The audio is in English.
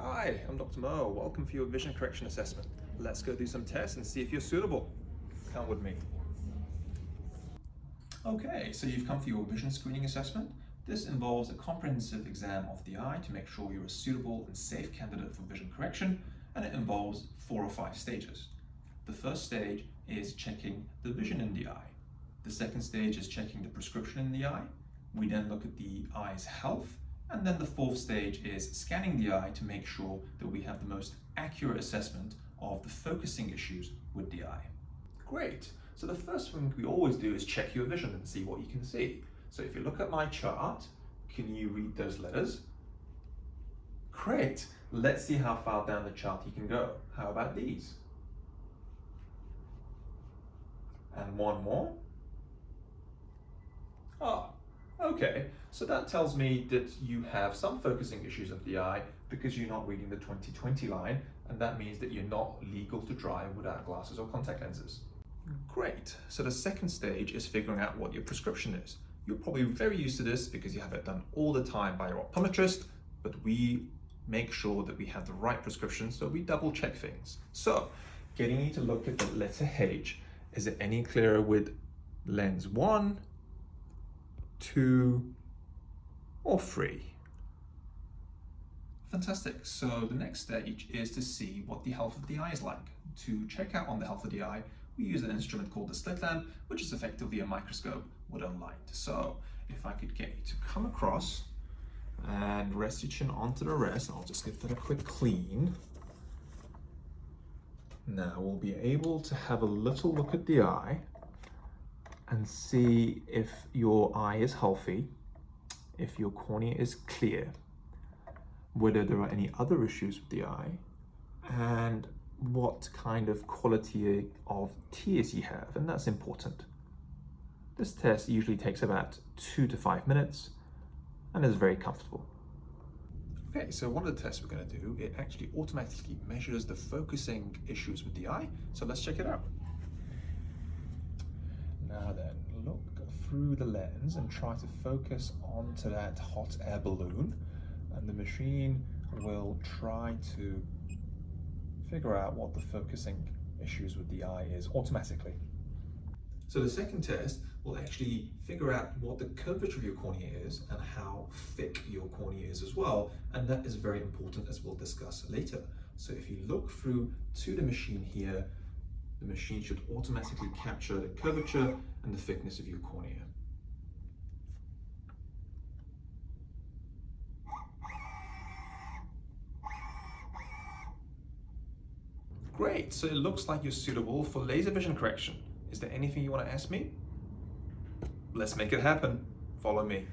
Hi, I'm Dr. Mo. Welcome for your vision correction assessment. Let's go do some tests and see if you're suitable. Come with me. Okay, so you've come for your vision screening assessment. This involves a comprehensive exam of the eye to make sure you're a suitable and safe candidate for vision correction, and it involves 4 or 5 stages. The first stage is checking the vision in the eye. The second stage is checking the prescription in the eye. We then look at the eye's health. And then the fourth stage is scanning the eye to make sure that we have the most accurate assessment of the focusing issues with the eye. Great. So the first thing we always do is check your vision and see what you can see. So if you look at my chart, can you read those letters? Great. Let's see how far down the chart you can go. How about these? And one more. Ah. Okay, so that tells me that you have some focusing issues of the eye because you're not reading the 20/20 line, and that means that you're not legal to drive without glasses or contact lenses. Great, so the second stage is figuring out what your prescription is. You're probably very used to this because you have it done all the time by your optometrist, but we make sure that we have the right prescription, so we double check things. So, getting you to look at the letter H, is it any clearer with lens 1, 2, or 3? Fantastic. So the next stage is to see what the health of the eye is like. To check out on the health of the eye, we use an instrument called the slit lamp, which is effectively a microscope with a light. So if I could get you to come across and rest your chin onto the rest, I'll just give that a quick clean. Now we'll be able to have a little look at the eye and see if your eye is healthy, if your cornea is clear, whether there are any other issues with the eye, and what kind of quality of tears you have, and that's important. This test usually takes about 2 to 5 minutes and is very comfortable. Okay, so one of the tests we're going to do, it actually automatically measures the focusing issues with the eye, so let's check it out. Now then, look through the lens and try to focus onto that hot air balloon, and the machine will try to figure out what the focusing issues with the eye is automatically. So the second test will actually figure out what the curvature of your cornea is and how thick your cornea is as well, and that is very important, as we'll discuss later. So if you look through to the machine here, the machine should automatically capture the curvature and the thickness of your cornea. Great, so it looks like you're suitable for laser vision correction. Is there anything you want to ask me? Let's make it happen. Follow me.